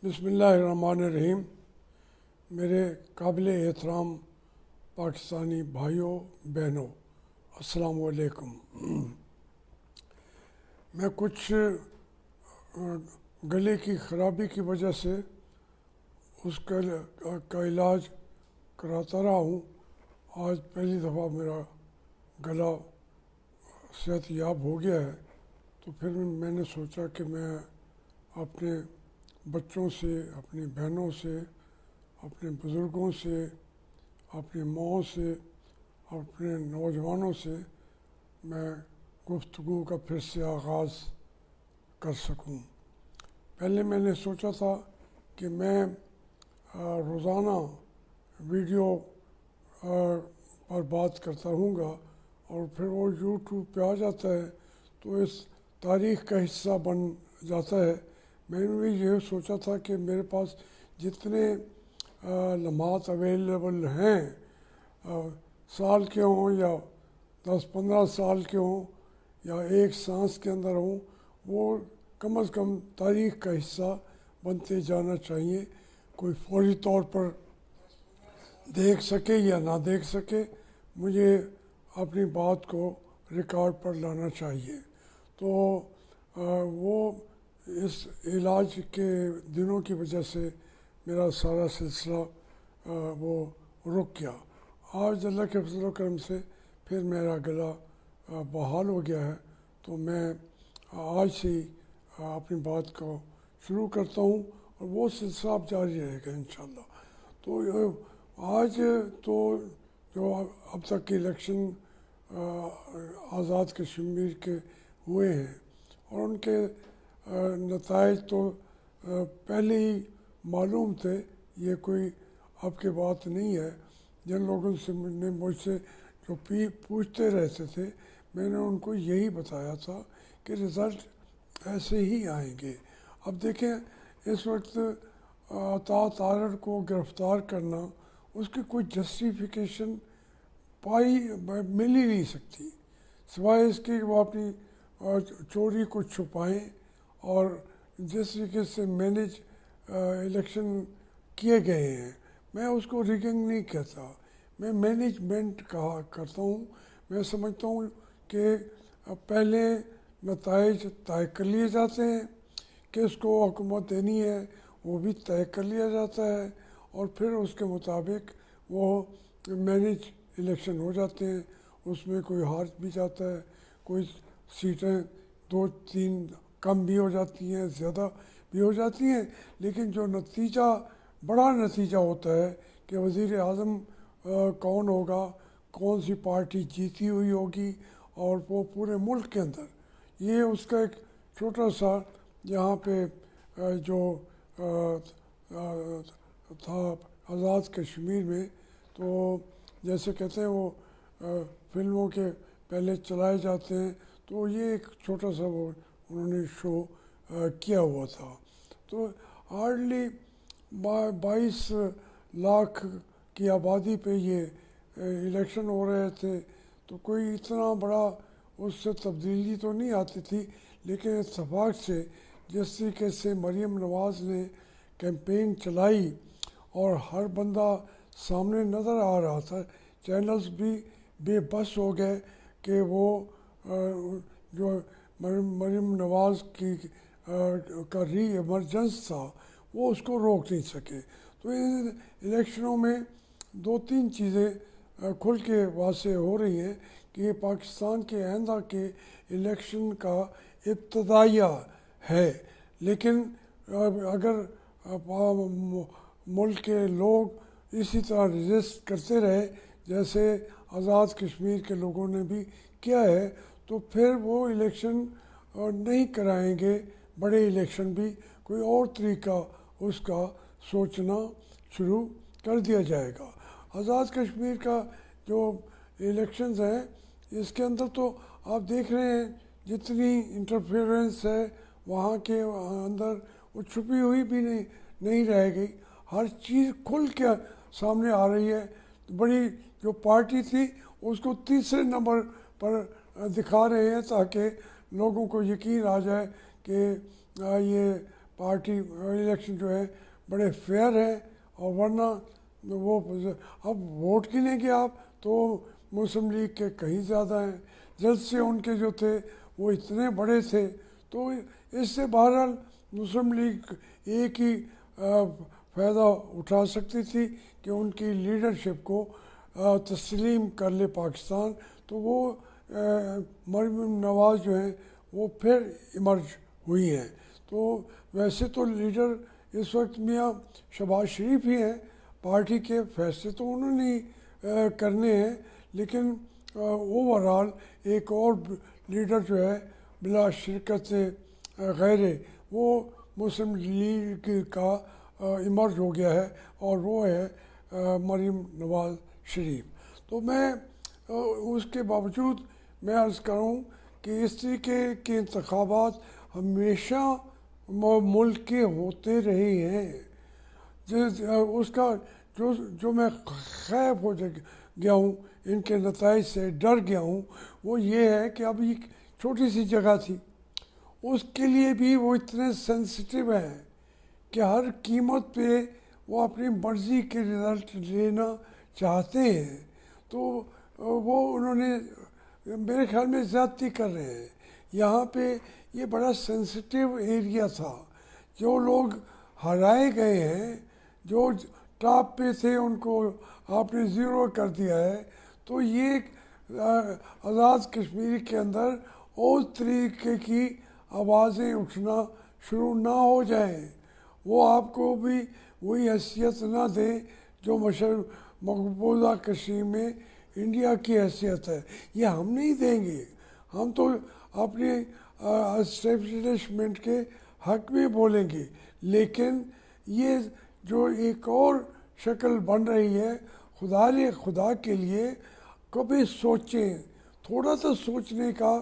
बिस्मिल्लाहिर्रहमानिर्रहीम। मेरे काबिल एहतराम पाकिस्तानी भाइयों बहनों, अस्सलाम वालेकुम। मैं कुछ गले की ख़राबी की वजह से उसका का इलाज कराता रहा हूँ। आज पहली दफ़ा मेरा गला सेहत याब हो गया है, तो फिर मैंने सोचा कि मैं अपने बच्चों से, अपनी बहनों से, अपने बुज़ुर्गों से, अपनी माँ से, अपने नौजवानों से मैं गुफ्तगू का फिर से आगाज़ कर सकूं। पहले मैंने सोचा था कि मैं रोज़ाना वीडियो पर बात करता रहूँगा और फिर वो यूट्यूब पे आ जाता है तो इस तारीख़ का हिस्सा बन जाता है। मैंने भी ये सोचा था कि मेरे पास जितने लम्हात अवेलेबल हैं, साल के हों या 10-15 साल के हों या एक सांस के अंदर हों, वो कम अज़ कम तारीख़ का हिस्सा बनते जाना चाहिए। कोई फौरी तौर पर देख सके या ना देख सके, मुझे अपनी बात को रिकॉर्ड पर लाना चाहिए। तो वो इस इलाज के दिनों की वजह से मेरा सारा सिलसिला वो रुक गया। आज अल्लाह के फज़ल व करम से फिर मेरा गला बहाल हो गया है, तो मैं आज से ही अपनी बात को शुरू करता हूँ और वो सिलसिला अब जारी रहेगा इंशाअल्लाह। तो आज तो जो अब तक के इलेक्शन आज़ाद कश्मीर के हुए हैं और उनके नताइज तो पहले ही मालूम थे, ये कोई अब की बात नहीं है। जिन लोगों से मुझसे जो पूछते रहते थे, मैंने उनको यही बताया था कि रिज़ल्ट ऐसे ही आएंगे। अब देखें, इस वक्त अता तारड़ को गिरफ़्तार करना, उसकी कोई जस्टिफिकेशन मिल ही नहीं सकती, सिवाय इसके कि वो अपनी चोरी को छुपाएं। और जिस तरीके से मैनेज इलेक्शन किए गए हैं, मैं उसको रिगिंग नहीं कहता, मैं मैनेजमेंट करता हूँ। मैं समझता हूँ कि पहले नताइज तय कर लिए जाते हैं, किसको हुकूमत देनी है वो भी तय कर लिया जाता है और फिर उसके मुताबिक वो मैनेज इलेक्शन हो जाते हैं। उसमें कोई हार भी जाता है, कोई सीटें 2-3 कम भी हो जाती हैं, ज़्यादा भी हो जाती हैं, लेकिन जो नतीजा, बड़ा नतीजा होता है कि वज़ीर आज़म कौन होगा, कौन सी पार्टी जीती हुई होगी और वो पूरे मुल्क के अंदर, ये उसका एक छोटा सा यहाँ पे जो था आज़ाद कश्मीर में, तो जैसे कहते हैं वो फिल्मों के पहले चलाए जाते हैं, तो ये एक छोटा सा वो उन्होंने शो किया हुआ था। तो हार्डली 22 लाख की आबादी पे ये इलेक्शन हो रहे थे, तो कोई इतना बड़ा उससे तब्दीली तो नहीं आती थी। लेकिन इत्तेफाक से जिस तरीके से मरीम नवाज़ ने कैंपेन चलाई और हर बंदा सामने नज़र आ रहा था, चैनल्स भी बेबस हो गए कि वो जो मरीम नवाज़ की का री एमरजेंस था वो उसको रोक नहीं सके। तो इन इलेक्शनों में 2-3 चीज़ें खुल के वाक़े हो रही हैं कि ये पाकिस्तान के आइंदा के इलेक्शन का इब्तदाइया है। लेकिन अगर मुल्क के लोग इसी तरह रेजिस्ट करते रहे जैसे आज़ाद कश्मीर के लोगों ने भी किया है, तो फिर वो इलेक्शन नहीं कराएंगे, बड़े इलेक्शन भी कोई और तरीका उसका सोचना शुरू कर दिया जाएगा। आज़ाद कश्मीर का जो इलेक्शंस हैं, इसके अंदर तो आप देख रहे हैं जितनी इंटरफेरेंस है वहाँ के अंदर, वो छुपी हुई भी नहीं रह गई, हर चीज़ खुल के सामने आ रही है। बड़ी जो पार्टी थी उसको तीसरे नंबर पर दिखा रहे हैं ताकि लोगों को यकीन आ जाए कि ये पार्टी इलेक्शन जो है बड़े फेयर है, और वरना वो अब वोट गिनेंगे आप तो मुस्लिम लीग के कहीं ज़्यादा हैं, जल्द से उनके जो थे वो इतने बड़े थे। तो इससे बहरहाल मुस्लिम लीग एक ही फ़ायदा उठा सकती थी कि उनकी लीडरशिप को तस्लीम कर ले पाकिस्तान, तो वो मरियम नवाज़ जो हैं वो फिर इमर्ज हुई हैं। तो वैसे तो लीडर इस वक्त मियाँ शहबाज शरीफ ही हैं, पार्टी के फैसले तो उन्होंने ही करने हैं, लेकिन ओवरऑल एक और लीडर जो है बिला शिरकत गैर वो मुस्लिम लीग का इमर्ज हो गया है, और वो है मरियम नवाज़ शरीफ। तो मैं उसके बावजूद मैं अर्ज़ करूँ कि इस तरीके के इंतखाबात हमेशा मुल्क के होते रहे हैं। उसका जो मैं खैफ हो गया हूँ, इनके नताइज से डर गया हूँ, वो ये है कि अब ये छोटी सी जगह थी, उसके लिए भी वो इतने सेंसिटिव हैं कि हर कीमत पे वो अपनी मर्ज़ी के रिज़ल्ट लेना चाहते हैं। तो वो उन्होंने मेरे ख्याल में ज़्यादती कर रहे हैं। यहाँ पे ये बड़ा सेंसिटिव एरिया था, जो लोग हराए गए हैं, जो टॉप पे थे उनको आपने ज़ीरो कर दिया है। तो ये आज़ाद कश्मीर के अंदर उस तरीके की आवाज़ें उठना शुरू ना हो जाएं, वो आपको भी वही हैसियत ना दें जो मकबूजा कश्मीर में इंडिया की हैसियत है। ये हम नहीं देंगे, हम तो अपने एस्टेब्लिशमेंट के हक में बोलेंगे, लेकिन ये जो एक और शक्ल बन रही है, खुदा के लिए कभी सोचें, थोड़ा सा सोचने का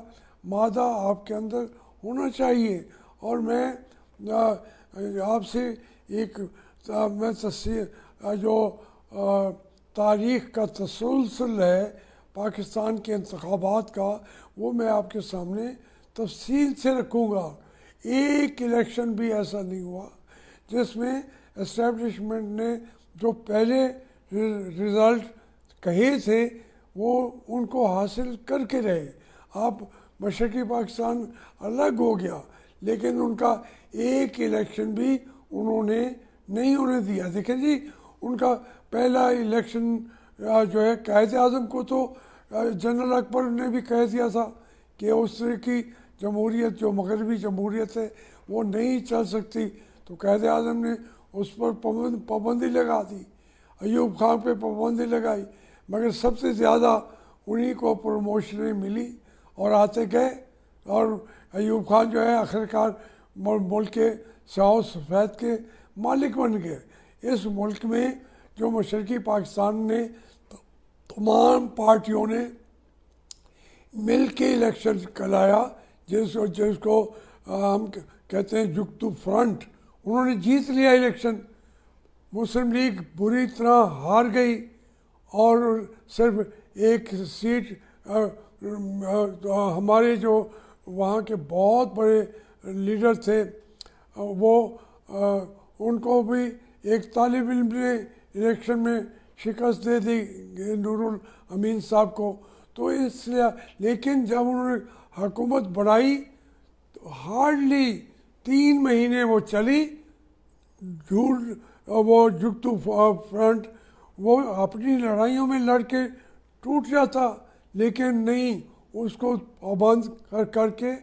मादा आपके अंदर होना चाहिए। और मैं आपसे एक मैं जो तारीख़ का तसलसल है पाकिस्तान के इंतखाबात का, वो मैं आपके सामने तफसील से रखूँगा। एक इलेक्शन भी ऐसा नहीं हुआ जिसमें एस्टेब्लिशमेंट ने जो पहले रिज़ल्ट कहे थे वो उनको हासिल करके रहे। आप मशरक़ी पाकिस्तान अलग हो गया, लेकिन उनका एक इलेक्शन भी उन्होंने नहीं होने दिया। देखें जी, उनका पहला इलेक्शन जो है कायद आज़म को तो जनरल अकबर ने भी कह दिया था कि उस तरह की जमहूरियत जो मगरबी जमहूरियत है वो नहीं चल सकती, तो कायद आज़म ने उस पर पाबंदी लगा दी, अयूब खान पे पाबंदी लगाई, मगर सबसे ज़्यादा उन्हीं को प्रमोशनें मिली और आते गए, और अयूब खान जो है आखिरकार मुल्क के स्याह सफ़ेद के मालिक बन गए। इस मुल्क में जो मशरक़ी पाकिस्तान ने तमाम पार्टियों ने मिल के इलेक्शन कराया, जिसको हम कहते हैं जुक्तु फ्रंट, उन्होंने जीत लिया इलेक्शन। मुस्लिम लीग बुरी तरह हार गई और सिर्फ एक सीट हमारे जो वहाँ के बहुत बड़े लीडर थे वो उनको भी एक तालिब इल्म ने इलेक्शन में शिकस्त दे दी, नूरुल अमीन साहब को। तो इसलिए लेकिन जब उन्होंने हुकूमत बढ़ाई तो हार्डली 3 महीने वो चली, वो जुक्तु फ्रंट वो अपनी लड़ाइयों में लड़ के टूट जाता, लेकिन नहीं, उसको पाबंद करके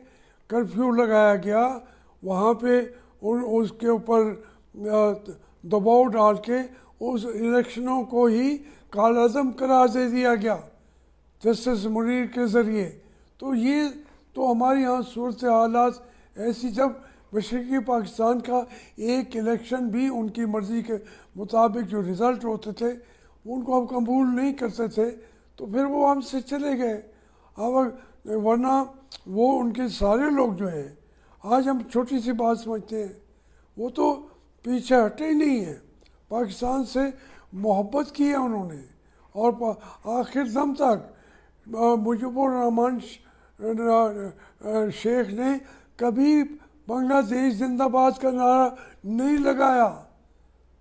कर्फ्यू लगाया गया, वहाँ पे उसके ऊपर दबाव डाल के उस इलेक्शनों को ही कालअदम करार दे दिया गया जस्टिस मुनीर के ज़रिए। तो ये तो हमारे यहाँ सूरत हालात ऐसी, जब मशरक़ी पाकिस्तान का एक इलेक्शन भी उनकी मर्ज़ी के मुताबिक जो रिज़ल्ट होते थे उनको हम कबूल नहीं करते थे, तो फिर वो हमसे चले गए। अब वरना वो उनके सारे लोग जो हैं, आज हम छोटी सी बात समझते हैं, वो तो पीछे हटे ही नहीं हैं, पाकिस्तान से मोहब्बत की है उन्होंने, और आखिर दम तक मुजीबुर रहमान शेख ने कभी बांग्लादेश जिंदाबाद का नारा नहीं लगाया।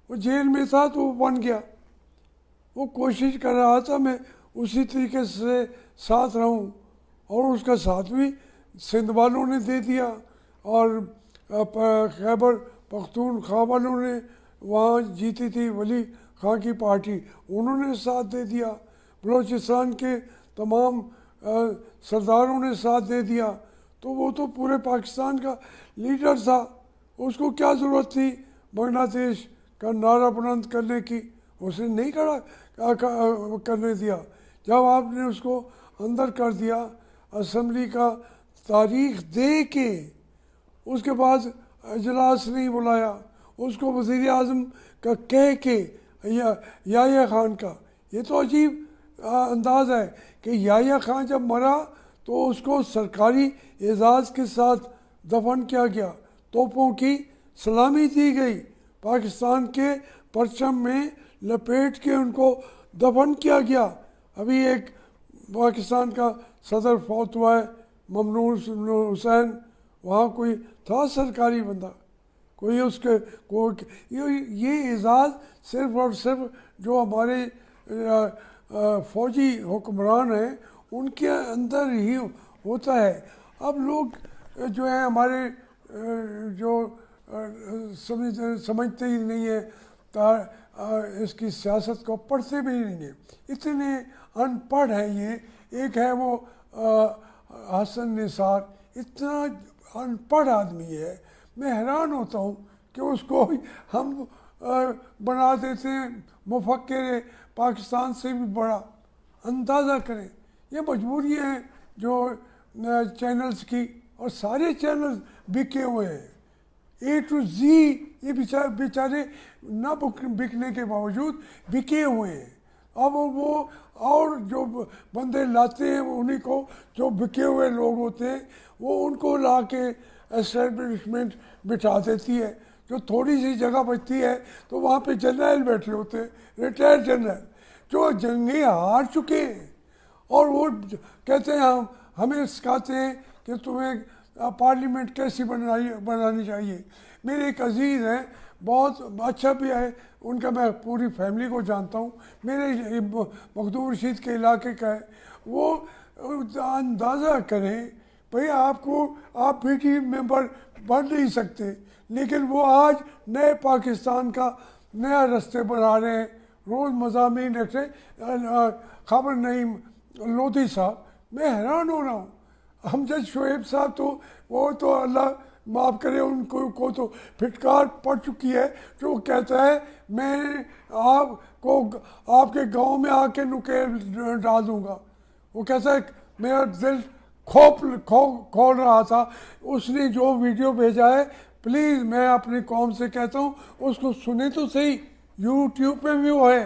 वो जेल में था तो वो बन गया। वो कोशिश कर रहा था मैं उसी तरीके से साथ रहूं, और उसका साथ भी सिंध वालों ने दे दिया, और खैबर पख्तूनख्वा वालों ने, वहाँ जीती थी वली खां की पार्टी, उन्होंने साथ दे दिया। बलूचिस्तान के तमाम सरदारों ने साथ दे दिया। तो वो तो पूरे पाकिस्तान का लीडर था, उसको क्या ज़रूरत थी बांग्लादेश का नारा बुलंद करने की? उसने नहीं करने दिया। जब आपने उसको अंदर कर दिया असम्बली का तारीख दे के, उसके बाद इजलास नहीं बुलाया, उसको वज़ीर आज़म का कह के, याह्या खान का, ये तो अजीब अंदाज़ है कि याह्या खान जब मरा तो उसको सरकारी एजाज़ के साथ दफन किया गया, तोपों की सलामी दी गई, पाकिस्तान के परचम में लपेट के उनको दफन किया गया। अभी एक पाकिस्तान का सदर फौत हुआ है, ममनून हुसैन, वहाँ कोई था सरकारी बंदा, कोई उसके ये एजाज़ सिर्फ और सिर्फ जो हमारे फौजी हुक्मरान हैं उनके अंदर ही होता है। अब लोग जो है हमारे जो समझते ही नहीं है, इसकी सियासत को पढ़ते भी नहीं है, इतने अनपढ़ हैं ये। एक है वो हसन निसार, इतना अनपढ़ आदमी है, मैं हैरान होता हूँ कि उसको हम बना देते हैं मुफक्किर पाकिस्तान से भी बड़ा। अंदाज़ा करें, ये मजबूरी है जो चैनल्स की, और सारे चैनल बिके हुए हैं, A to Z, ये बेचारे ना बिकने के बावजूद बिके हुए हैं। अब वो और जो बंदे लाते हैं उन्हीं को, जो बिके हुए लोग होते हैं वो उनको ला के एस्टेब्लिशमेंट बिठा देती है। जो थोड़ी सी जगह बचती है तो वहाँ पे जनरल बैठे होते हैं, रिटायर्ड जनरल, जो जंगें हार चुके हैं, और वो कहते हैं हमें सिखाते हैं कि तुम्हें पार्लियामेंट कैसी बनानी चाहिए। मेरे एक अजीज़ हैं, बहुत अच्छा भी है उनका, मैं पूरी फैमिली को जानता हूँ, मेरे मखदूम रशीद के इलाके का है। वो अंदाज़ा करें भाई, आप पीटी मेंबर बन नहीं सकते, लेकिन वो आज नए पाकिस्तान का नया रास्ते बना रहे हैं। रोज़ मज़ामीन रखे, खबर नहीं लोधी साहब, मैं हैरान हो रहा हूँ। हमजद शोएब साहब तो वो तो अल्लाह माफ़ करे, उनको को तो फिटकार पड़ चुकी है, जो कहता है मैं आपको आपके गांव में आके नुकेल डाल दूँगा। वो कहता है मेरा दिल खोल रहा था। उसने जो वीडियो भेजा है, प्लीज़ मैं अपनी कौम से कहता हूँ उसको सुने तो सही, यूट्यूब पे भी वो है,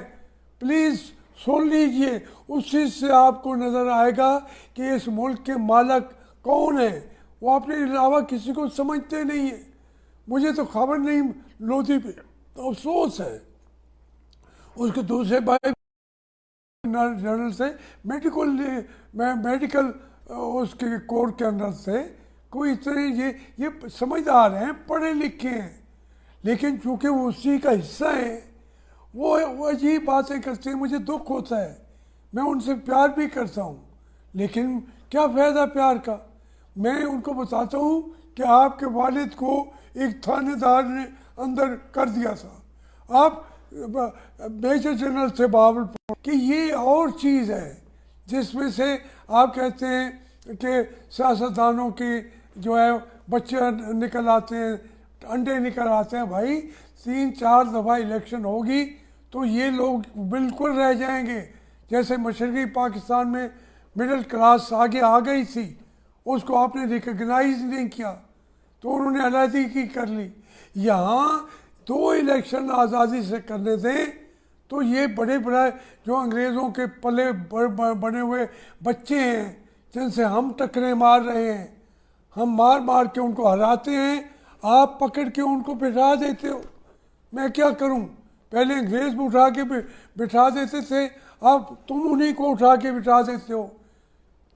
प्लीज़ सुन लीजिए। उस चीज़ से आपको नज़र आएगा कि इस मुल्क के मालिक कौन है। वो अपने अलावा किसी को समझते नहीं है। मुझे तो खबर नहीं लोधी पे, तो अफसोस है। उसके दूसरे भाई जनरल से मेडिकल उसके कोर्ट के अंदर से कोई इतने ये समझदार हैं, पढ़े लिखे हैं, लेकिन चूँकि वो उसी का हिस्सा है, वो अजीब बातें करते हैं। मुझे दुख होता है, मैं उनसे प्यार भी करता हूँ, लेकिन क्या फ़ायदा प्यार का। मैं उनको बताता हूँ कि आपके वालिद को एक थानेदार ने अंदर कर दिया था, आप मेजर जनरल थे बावलपुर कि ये और चीज़ है जिसमें से आप कहते हैं कि सियासतदानों की जो है बच्चे निकल आते हैं, अंडे निकल आते हैं। भाई 3-4 दफ़ा इलेक्शन होगी तो ये लोग बिल्कुल रह जाएंगे। जैसे मशरक़ी पाकिस्तान में मिडिल क्लास आगे आ गई थी, उसको आपने रिकगनाइज नहीं किया तो उन्होंने अलहदगी कर ली। यहाँ 2 इलेक्शन आज़ादी से करने दें तो ये बड़े जो अंग्रेज़ों के पले बने हुए बच्चे हैं जिनसे हम टक्करें मार रहे हैं, हम मार मार के उनको हराते हैं, आप पकड़ के उनको बिठा देते हो। मैं क्या करूं? पहले अंग्रेज़ उठा के बिठा देते थे, अब तुम उन्हीं को उठा के बिठा देते हो।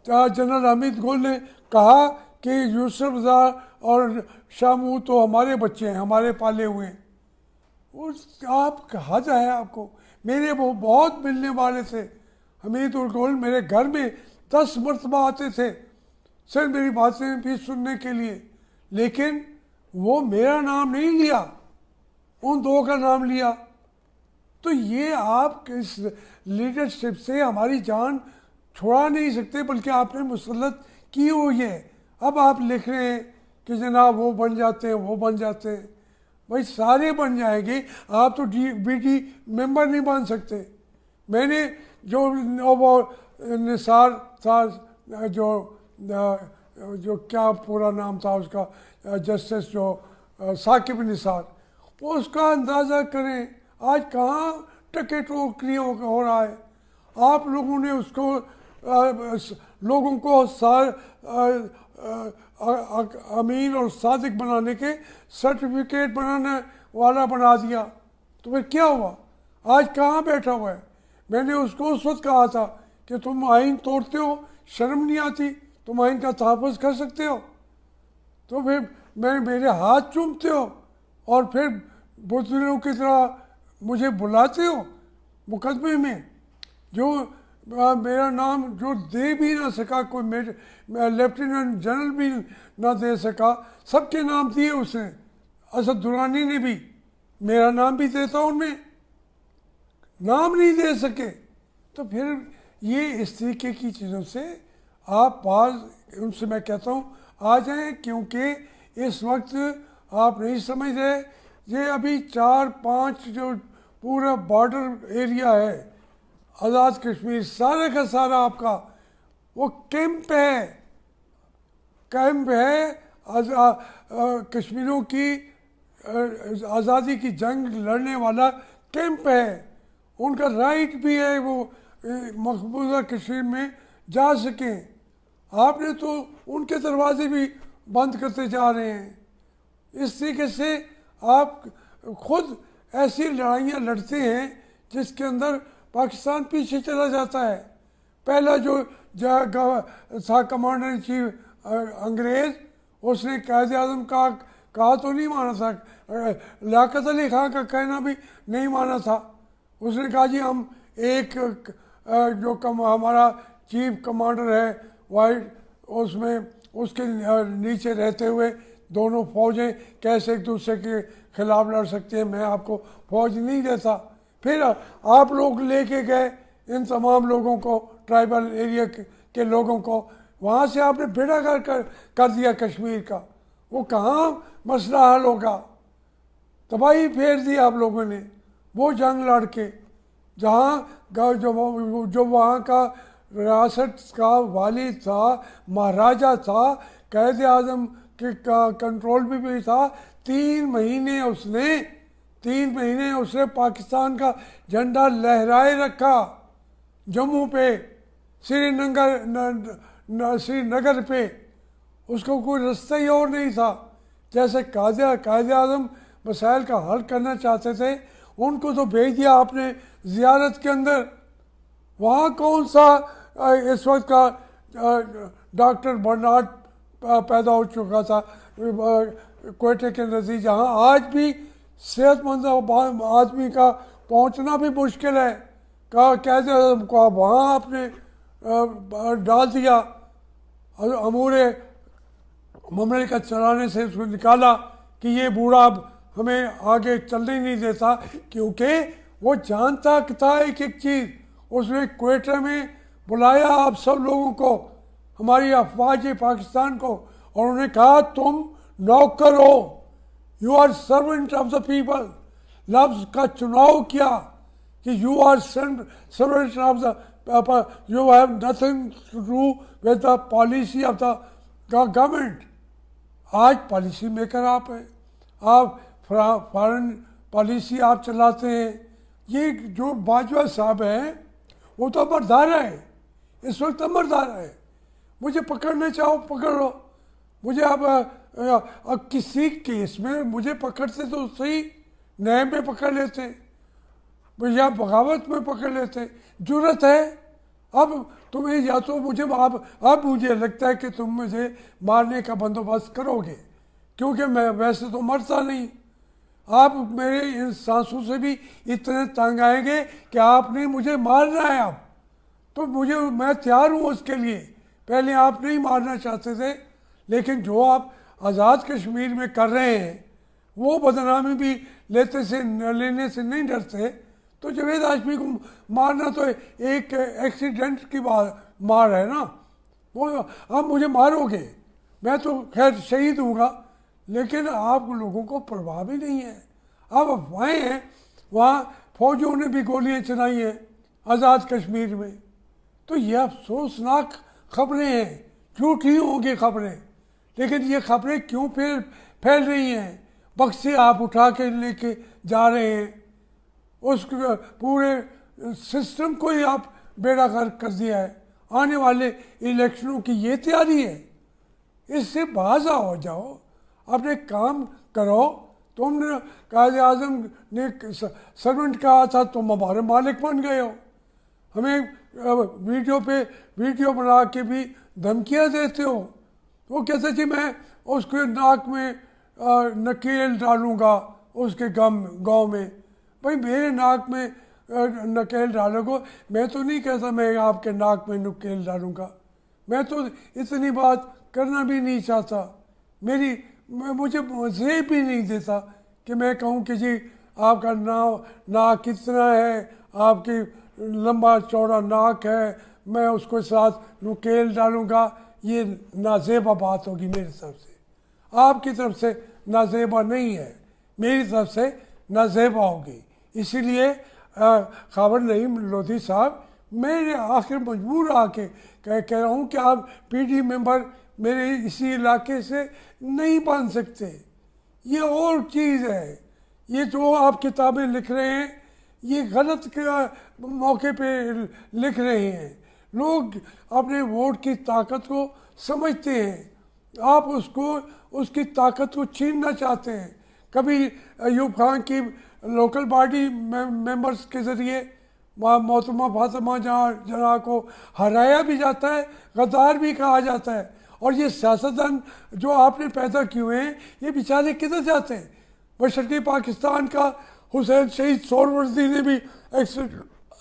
जनरल हमीद गुल ने कहा कि यूसुफज़ार और शामू तो हमारे बच्चे हैं, हमारे पाले हुए हैं। आप हद है आपको। मेरे वो बहुत मिलने वाले थे, हमीद उल गोल मेरे घर में 10 मरतबा आते थे सिर्फ मेरी बातें भी सुनने के लिए, लेकिन वो मेरा नाम नहीं लिया, उन दो का नाम लिया। तो ये आप इस लीडरशिप से हमारी जान छुड़ा नहीं सकते, बल्कि आपने मुसल्लत की हुई है। अब आप लिख रहे हैं कि जनाब वो बन जाते हैं, वो बन जाते हैं। भाई सारे बन जाएंगे, आप तो बीटी मेंबर नहीं बन सकते। मैंने जो वो निसार था, जो क्या पूरा नाम था उसका, जस्टिस जो साकिब निसार, वो उसका अंदाज़ा करें आज कहाँ टके टोकरी हो रहा है। आप लोगों ने उसको लोगों को अमीन और सादिक बनाने के सर्टिफिकेट बनाने वाला बना दिया। तो फिर क्या हुआ, आज कहाँ बैठा हुआ है। मैंने उसको उस वक्त कहा था कि तुम आइन तोड़ते हो, शर्म नहीं आती, तुम आइन का तहफ़्फ़ुज़ कर सकते हो। तो फिर मेरे हाथ चूमते हो और फिर बुज़दिलों की तरह मुझे बुलाते हो मुकदमे में। जो मेरा नाम जो दे भी ना सका कोई, मेरे लेफ्टिनेंट जनरल भी ना दे सका, सबके नाम दिए उसने। असद दुरानी ने भी मेरा नाम भी देता, उनमें नाम नहीं दे सके। तो फिर ये इस तरीके की चीज़ों से आप बाज उनसे मैं कहता हूँ आ जाएं, क्योंकि इस वक्त आप नहीं समझ रहे। ये अभी 4-5 जो पूरा बॉर्डर एरिया है, आज़ाद कश्मीर सारे का सारा आपका वो कैंप है कश्मीरों की आज़ादी की जंग लड़ने वाला कैंप है। उनका राइट भी है वो मकबूजा कश्मीर में जा सकें। आपने तो उनके दरवाजे भी बंद करते जा रहे हैं। इस तरीके से आप खुद ऐसी लड़ाइयाँ लड़ते हैं जिसके अंदर पाकिस्तान पीछे चला जाता है। पहला जो था कमांडर इन चीफ अंग्रेज़, उसने कायदे आज़म का कहा तो नहीं माना था, लियाकत अली खां का कहना भी नहीं माना था। उसने कहा जी हम एक जो हमारा चीफ कमांडर है वाइट, उसमें उसके नीचे रहते हुए दोनों फौजें कैसे एक दूसरे के खिलाफ लड़ सकती हैं, मैं आपको फौज नहीं देता। फिर आप लोग लेके गए इन तमाम लोगों को, ट्राइबल एरिया के लोगों को, वहाँ से आपने बेड़ा कर दिया कश्मीर का। वो कहाँ मसला हल होगा, तबाही फेर दी आप लोगों ने। वो जंग लड़ के जहाँ जो वहाँ का रियासत का वाली था, महाराजा था, कायद आज़म के कंट्रोल भी था। 3 महीने उसने पाकिस्तान का झंडा लहराए रखा जम्मू पे, श्रीनगर पे। उसको कोई रास्ता ही और नहीं था। जैसे कायद आज़म मसाइल का हल करना चाहते थे, उनको तो भेज दिया आपने ज़ियारत के अंदर। वहाँ कौन सा इस वक्त का डॉक्टर बर्नार्ड पैदा हो चुका था क्वेटे के नज़दीक, जहाँ आज भी सेहतमंद आदमी का पहुँचना भी मुश्किल है। कहा कैसे को आप वहाँ आपने डाल दिया, अमूरे ममलिकत चलाने से उसको निकाला कि ये बूढ़ा अब हमें आगे चलने नहीं देता। क्योंकि वो जानता था एक चीज़, उसने क्वेटा में बुलाया आप सब लोगों को, हमारी अफवाज पाकिस्तान को, और उन्होंने कहा तुम नौकर हो, you are servant of the people. लफ्ज़ का चुनाव किया कि you are servant of the, you have nothing to do with the policy of the government. आज पॉलिसी मेकर आप हैं, आप फॉरेन पॉलिसी आप चलाते हैं। ये जो बाजवा साहब हैं वो तो अमरधारा है, इस वक्त अमरधारा है। मुझे पकड़ना चाहो पकड़ लो, मुझे अब किसी केस में मुझे पकड़ते तो सही, नए में पकड़ लेते या बगावत में पकड़ लेते, जुर्रत है। अब तुम्हें या तो मुझे अब मुझे लगता है कि तुम मुझे मारने का बंदोबस्त करोगे, क्योंकि मैं वैसे तो मरता नहीं। आप मेरे इन सांसों से भी इतने तंग आएंगे कि आपने मुझे मारना है अब, तो मैं तैयार हूँ उसके लिए। पहले आप नहीं मारना चाहते थे, लेकिन जो आप आज़ाद कश्मीर में कर रहे हैं वो बदनामी भी लेने से नहीं डरते। तो जावेद हाशमी को मारना तो एक एक्सीडेंट की मार है ना। वो आप मुझे मारोगे, मैं तो खैर शहीद हूँगा, लेकिन आप लोगों को परवाह भी नहीं है। अब अफवाहें हैं, वहाँ फौजियों ने भी गोलियाँ चलाई हैं आज़ाद कश्मीर में। तो ये अफसोसनाक खबरें हैं, झूठी होंगी खबरें, लेकिन ये खबरें क्यों फैल रही हैं? बक्से आप उठा के लेके जा रहे हैं, उस पूरे सिस्टम को ही आप बेड़ा गर्क कर दिया है। आने वाले इलेक्शनों की ये तैयारी है, इससे बाज हो जाओ, अपने काम करो। तुमने कायदे आज़म ने सर्वेंट कहा था, तुम हमारे मालिक बन गए हो। हमें वीडियो बना के भी धमकियाँ देते हो। वो कहते जी मैं उसके नाक में नकेल डालूँगा उसके गांव में। भाई मेरे नाक में नकेल डालोगे, मैं तो नहीं कहता मैं आपके नाक में नकेल डालूँगा, मैं तो इतनी बात करना भी नहीं चाहता। मुझे मज़े भी नहीं देता कि मैं कहूँ कि जी आपका नाक कितना है, आपकी लंबा चौड़ा नाक है, मैं उसको साथ नकेल डालूँगा। ये नाजेबा बात होगी मेरी तरफ से, आपकी तरफ से नाजेबा नहीं है, मेरी तरफ से नाजेबा होगी। इसीलिए खबर नहीं लोधी साहब, मैं आखिर मजबूर आके कह रहा हूँ कि आप पीडी मेंबर मेरे इसी इलाके से नहीं बन सकते। ये और चीज़ है, ये जो आप किताबें लिख रहे हैं ये गलत मौके पे लिख रहे हैं। लोग अपने वोट की ताकत को समझते हैं, आप उसकी ताकत को छीनना चाहते हैं। कभी अयूब खान की लोकल बॉडी मेंबर्स के ज़रिए मोहतरमा फातिमा जना को हराया भी जाता है, गद्दार भी कहा जाता है। और ये सियासतदान जो आपने पैदा किए हैं ये बेचारे किधर जाते हैं? मशरक़ी पाकिस्तान का हुसैन शहीद सोहरवर्दी ने भी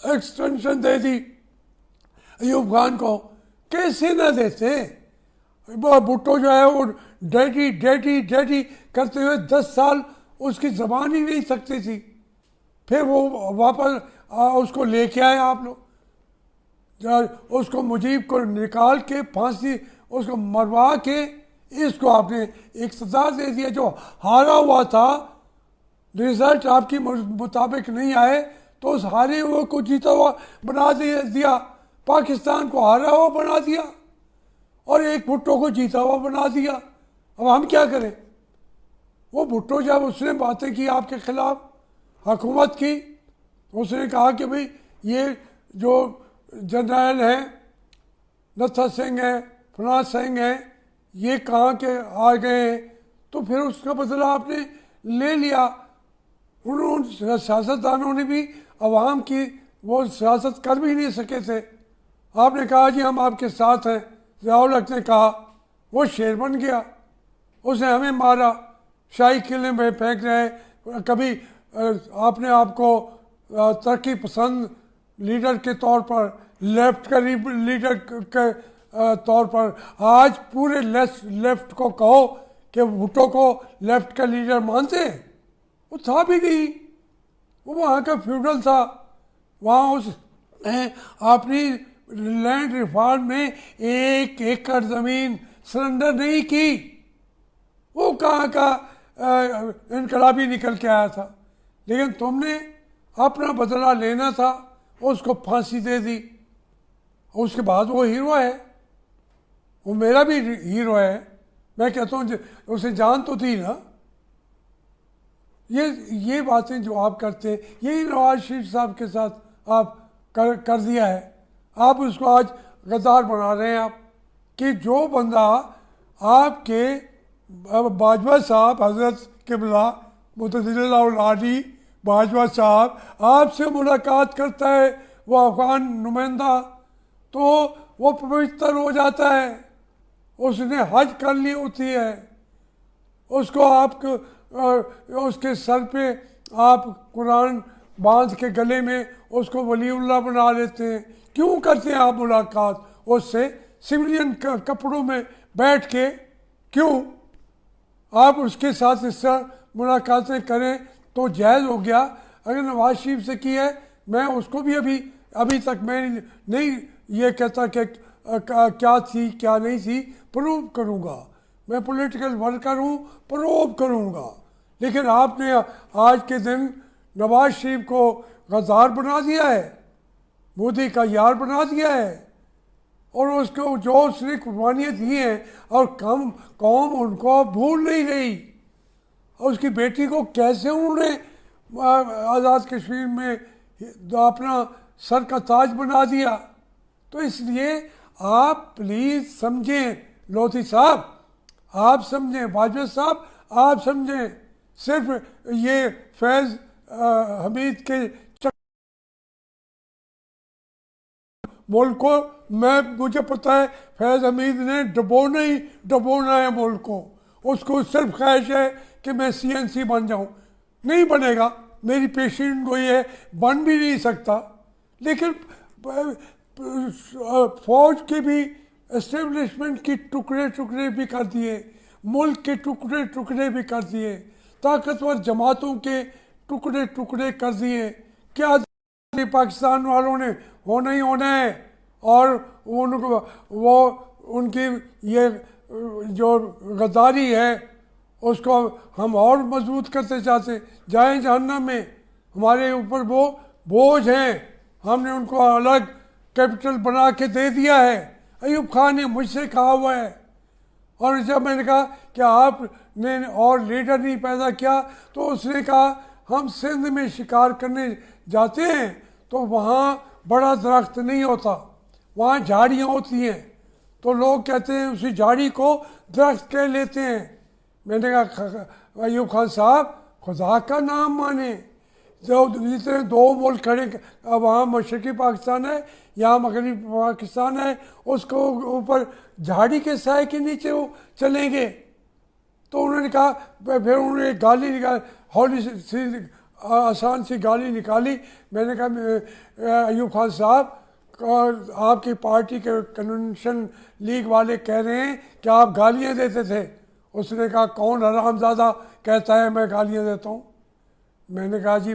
एक्सटेंशन दे दी अयूब खान को, कैसे ना देते? भुट्टो जो है वो डैडी डैडी डैडी करते हुए 10 साल उसकी ज़बान ही नहीं सकती थी, फिर वो वापस उसको लेके आए आप लोग, उसको मुजीब को निकाल के फांसी उसको मरवा के इसको आपने इक़्तिदार दे दिया। जो हारा हुआ था, रिजल्ट आपकी मुताबिक नहीं आए तो उस हारे हुए को जीता हुआ बना दिया, पाकिस्तान को हारा हुआ बना दिया और एक भुट्टो को जीता हुआ बना दिया। अब हम क्या करें? वो भुट्टो जब उसने बातें की आपके खिलाफ हुकूमत की, उसने कहा कि भाई ये जो जनरल है नत्था सिंह है, फलां सिंह है, ये कहाँ के आ गए हैं, तो फिर उसका बदला आपने ले लिया। उन सियासतदानों ने भी अवाम की वो सियासत कर भी नहीं सके थे। आपने कहा जी हम आपके साथ हैं, ज़ियाउल हक ने कहा, वो शेर बन गया, उसने हमें मारा, शाही किले में फेंक रहे। कभी आपने आपको तरक्की पसंद लीडर के तौर पर, लेफ्ट का लीडर के तौर पर, आज पूरे लेफ्ट को कहो कि भुट्टो को लेफ्ट का लीडर मानते हैं? वो था भी नहीं, वो वहाँ का फ्यूडल था। वहाँ अपनी लैंड रिफॉर्म में 1 एकड़ ज़मीन सरेंडर नहीं की। वो कहाँ का इनकलाबी निकल के आया था, लेकिन तुमने अपना बदला लेना था, उसको फांसी दे दी। उसके बाद वो हीरो है, वो मेरा भी हीरो है। मैं कहता हूँ उसे जान तो थी ना। ये बातें जो आप करते हैं, यही नवाज शरीफ साहब के साथ आप कर दिया है। आप उसको आज गद्दार बना रहे हैं आप, कि जो बंदा आपके बाजवा साहब हज़रत क़िबला मुतज़िल औलादी बाजवा साहब आपसे मुलाकात करता है, वो अफ़गान नुमाइंदा, तो वो पवित्र हो जाता है, उसने हज कर ली होती है, उसको आप उसके सर पे आप कुरान बांध के गले में उसको वलीउल्लाह बना लेते हैं। क्यों करते हैं आप मुलाकात उससे सिविलियन कपड़ों में बैठ के? क्यों आप उसके साथ इस तरह मुलाकातें करें तो जायज़ हो गया। अगर नवाज शरीफ से की है, मैं उसको भी अभी तक मैं नहीं ये कहता कि क्या थी क्या नहीं थी, प्रूव करूँगा। मैं पॉलिटिकल वर्कर हूँ, प्रूव करूँगा। लेकिन आपने आज के दिन नवाज शरीफ को गद्दार बना दिया है, मोदी का यार बना दिया है, और उसको जो उसने कुर्बानियाँ दी हैं और कौम उनको भूल नहीं गई। और उसकी बेटी को कैसे उन्होंने आज़ाद कश्मीर में अपना सर का ताज बना दिया। तो इसलिए आप प्लीज़ समझें, लोधी साहब आप समझें, वाजपेयी साहब आप समझें। सिर्फ ये फैज़ हमीद के मुल्क को, मुझे पता है फैज़ हमीद ने डबोना है मुल्क को। उसको सिर्फ ख्वाहिश है कि मैं CNC बन जाऊं। नहीं बनेगा, मेरी पेशेंट को ये बन भी नहीं सकता। लेकिन फौज के भी एस्टेब्लिशमेंट की टुकड़े भी कर दिए, मुल्क के टुकड़े भी कर दिए, ताकतवर जमातों के टुकड़े कर दिए। क्या पाकिस्तान वालों ने होना ही होना है, और उनकी ये जो गद्दारी है उसको हम और मजबूत करते जाते जाएं जहन्नम में। हमारे ऊपर वो बोझ हैं, हमने उनको अलग कैपिटल बना के दे दिया है। अयूब खान ने मुझसे कहा हुआ है, और जब मैंने कहा कि आपने और लीडर नहीं पैदा किया, तो उसने कहा हम सिंध में शिकार करने जाते हैं तो वहाँ बड़ा दरख्त नहीं होता, वहाँ झाड़ियाँ होती हैं, तो लोग कहते हैं उसी झाड़ी को दरख्त कह लेते हैं। मैंने कहा अयूब खान साहब खुदा का नाम माने, जो जितने दो मुल्क खड़े, वहाँ मशरक़ी पाकिस्तान है, यहाँ मगरबी पाकिस्तान है, उसको ऊपर झाड़ी के साए के नीचे वो चलेंगे। तो उन्होंने कहा, फिर उन्होंने गाली निकाली, हौली सी आसान सी गाली निकाली। मैंने कहा अयूब खान साहब आपकी पार्टी के कन्वेंशन लीग वाले कह रहे हैं कि आप गालियाँ देते थे। उसने कहा कौन हरामज़ादा कहता है मैं गालियाँ देता हूँ? मैंने कहा जी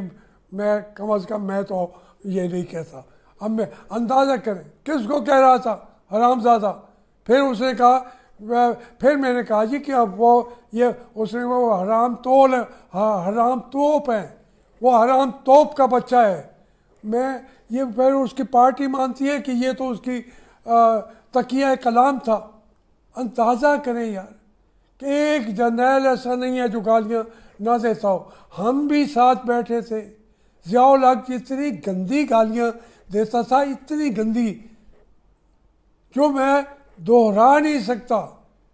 मैं कम अज़ कम मैं तो ये नहीं कहता। अब मैं अंदाज़ा करें किसको कह रहा था हरामज़ादा। फिर उसने कहा, फिर मैंने कहा जी कि अब वो ये उसने वो हराम तोप है, वो हराम तोप का बच्चा है। मैं ये फिर उसकी पार्टी मानती है कि ये तो उसकी तकिया कलाम था। अंदाज़ा करें यार कि एक जर्नैल ऐसा नहीं है जो गालियाँ ना देता हो। हम भी साथ बैठे थे, ज़ियाउल हक इतनी गंदी गालियाँ देता था, इतनी गंदी जो मैं दोहरा नहीं सकता।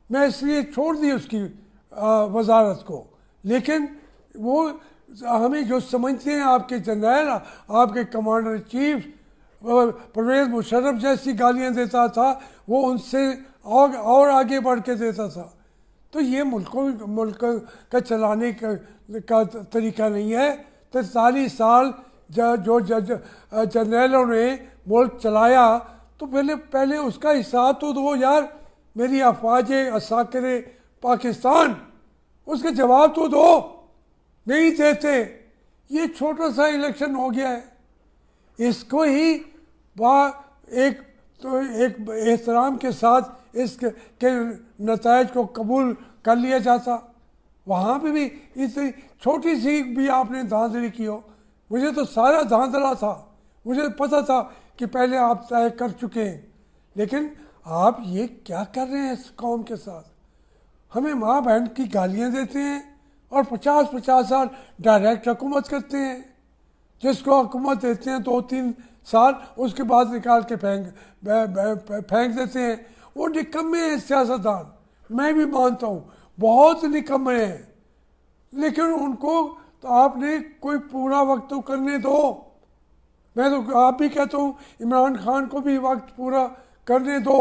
मैं इसलिए छोड़ दी उसकी वजारत को। लेकिन वो हमें जो समझते हैं आपके जर्नैल, आपके कमांडर चीफ परवेज़ मुशर्रफ जैसी गालियाँ देता था, वो उनसे और आगे बढ़ के देता था। तो ये मुल्क का चलाने का तरीका नहीं है। 43 साल जो जर्नैलों ने मुल्क चलाया, तो पहले उसका हिसाब तो दो यार। मेरी अफवाज असाकिर पाकिस्तान, उसका जवाब तो दो। नहीं देते। ये छोटा सा इलेक्शन हो गया है, इसको ही एक एहतराम के साथ इसके नतायज को कबूल कर लिया जाता। वहाँ पे भी इतनी छोटी सी भी आपने धांधली की हो। मुझे तो सारा धांधला था, मुझे पता था कि पहले आप तय कर चुके हैं। लेकिन आप ये क्या कर रहे हैं इस कौम के साथ? हमें माँ बहन की गालियाँ देते हैं और 50-50 साल डायरेक्ट हुकूमत करते हैं। जिसको हुकूमत देते हैं 2-3 साल, उसके बाद निकाल के फेंक देते हैं। वो निकम्मे हैं सियासतदान, मैं भी मानता हूँ बहुत निकम्मे हैं। लेकिन उनको तो आपने कोई पूरा वक्त तो करने दो। मैं तो आप भी कहता हूँ इमरान खान को भी वक्त पूरा करने दो,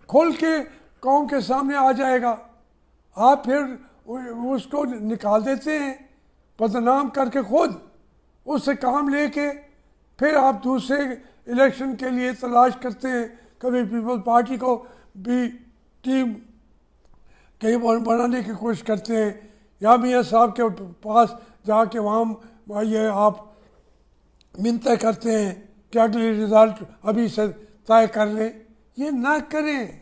खुल के कौम के सामने आ जाएगा। आप फिर उसको निकाल देते हैं बदनाम करके, खुद उससे काम लेके फिर आप दूसरे इलेक्शन के लिए तलाश करते हैं। कभी पीपल्स पार्टी को भी टीम कहीं बनाने की कोशिश करते हैं, या मियाँ साहब के पास जाके वहाँ ये आप मिन्नतें करते हैं कि अगले रिज़ल्ट अभी से तय कर लें। ये ना करें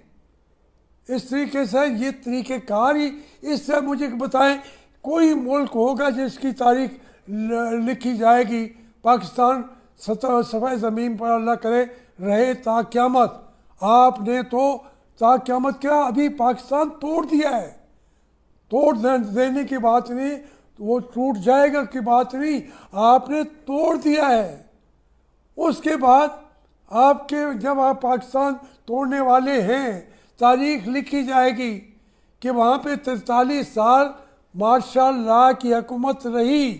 इस तरीके से, ये तरीक़ेकार ही इस तरह। मुझे बताएं कोई मुल्क होगा जिसकी तारीख लिखी जाएगी, पाकिस्तान सफ़े ज़मीन पर अल्लाह करे रहे ता क़यामत। आपने तो ता क़यामत क्या, अभी पाकिस्तान तोड़ दिया है। तोड़ देने की बात नहीं, वो टूट जाएगा की बात नहीं, आपने तोड़ दिया है। उसके बाद आपके जब आप पाकिस्तान तोड़ने वाले हैं, तारीख लिखी जाएगी कि वहाँ पे 43 साल मार्शल लॉ की हुकूमत रही,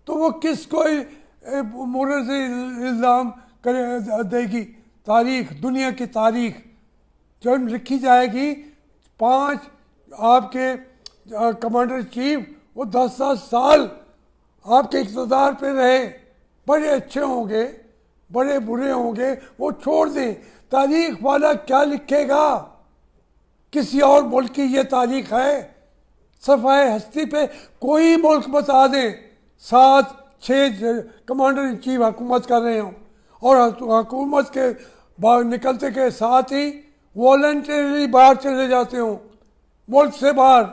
तो वो किसको मुर्द इल्ज़ाम करे देगी। तारीख, दुनिया की तारीख जब लिखी जाएगी, 5 आपके कमांडर चीफ वो 10-10 साल आपके इक़्तिदार पे रहे, बड़े अच्छे होंगे बड़े बुरे होंगे, वो छोड़ दें। तारीख वाला क्या लिखेगा, किसी और मुल्क की ये तारीख है। सफ़ाए हस्ती पे कोई मुल्क बता दें 7-6 कमांडर इन चीफ हुकूमत कर रहे हों, और हुकूमत के बाहर निकलते के साथ ही वॉलंटरीली बाहर चले जाते हों, मुल्क से बाहर,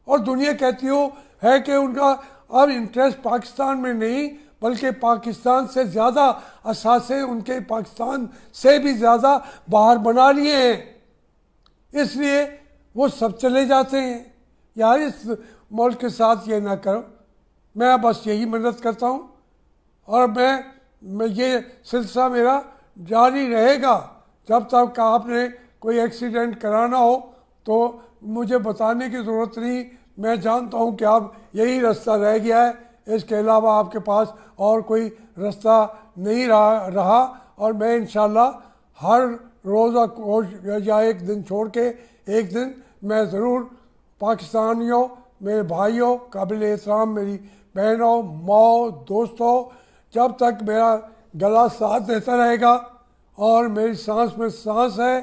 और दुनिया कहती हो है कि उनका अब इंटरेस्ट पाकिस्तान में नहीं, बल्कि पाकिस्तान से ज़्यादा असासे उनके पाकिस्तान से भी ज़्यादा बाहर बना लिए हैं, इसलिए वो सब चले जाते हैं। यार इस मुल्क के साथ ये ना करो। मैं बस यही मदद करता हूँ, और मैं ये सिलसिला मेरा जारी रहेगा जब तक आपने कोई एक्सीडेंट कराना हो तो मुझे बताने की ज़रूरत नहीं। मैं जानता हूँ कि अब यही रास्ता रह गया है, इसके अलावा आपके पास और कोई रास्ता नहीं रहा। और मैं इंशाल्लाह हर रोज़ा या एक दिन छोड़ के एक दिन मैं ज़रूर पाकिस्तानियों, मेरे भाइयों, काबिल एहतराम मेरी बहनों, माओ, दोस्तों, जब तक मेरा गला साथ देता रहेगा और मेरी सांस में सांस है,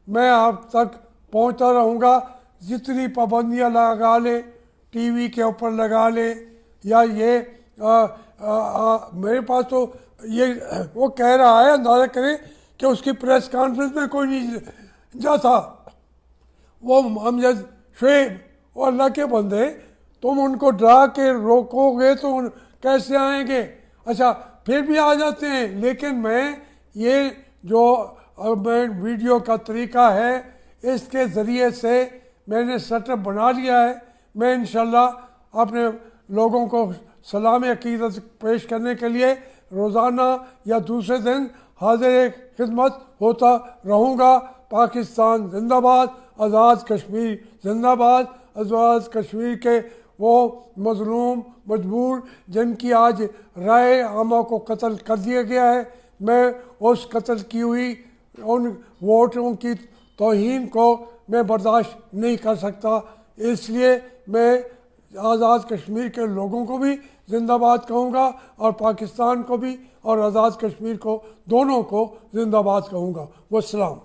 मैं आप तक पहुंचता रहूँगा। जितनी पाबंदियाँ लगा ले, टीवी के ऊपर लगा ले, या ये मेरे पास तो ये वो कह रहा है, अंदाज़ा करें कि उसकी प्रेस कॉन्फ्रेंस में कोई नहीं जाता। वो अमजद शुएब, वो अल्लाह के बंदे, तुम उनको डरा के रोकोगे तो कैसे आएंगे। अच्छा फिर भी आ जाते हैं, लेकिन मैं ये जो मैं वीडियो का तरीका है, इसके ज़रिए से मैंने सेटअप बना लिया है। मैं इंशाल्लाह अपने लोगों को सलाम अकीदत पेश करने के लिए रोज़ाना या दूसरे दिन हाजिर खिदमत होता रहूँगा। पाकिस्तान जिंदाबाद, आज़ाद कश्मीर जिंदाबाद। आज़ाद कश्मीर के वो मज़लूम मजबूर जिनकी आज राय आमा को कत्ल कर दिया गया है, मैं उस कत्ल की हुई उन वोटों की तौहीन को मैं बर्दाश्त नहीं कर सकता। इसलिए मैं आज़ाद कश्मीर के लोगों को भी जिंदाबाद कहूँगा, और पाकिस्तान को भी और आज़ाद कश्मीर को, दोनों को जिंदाबाद कहूँगा। वस्सलाम।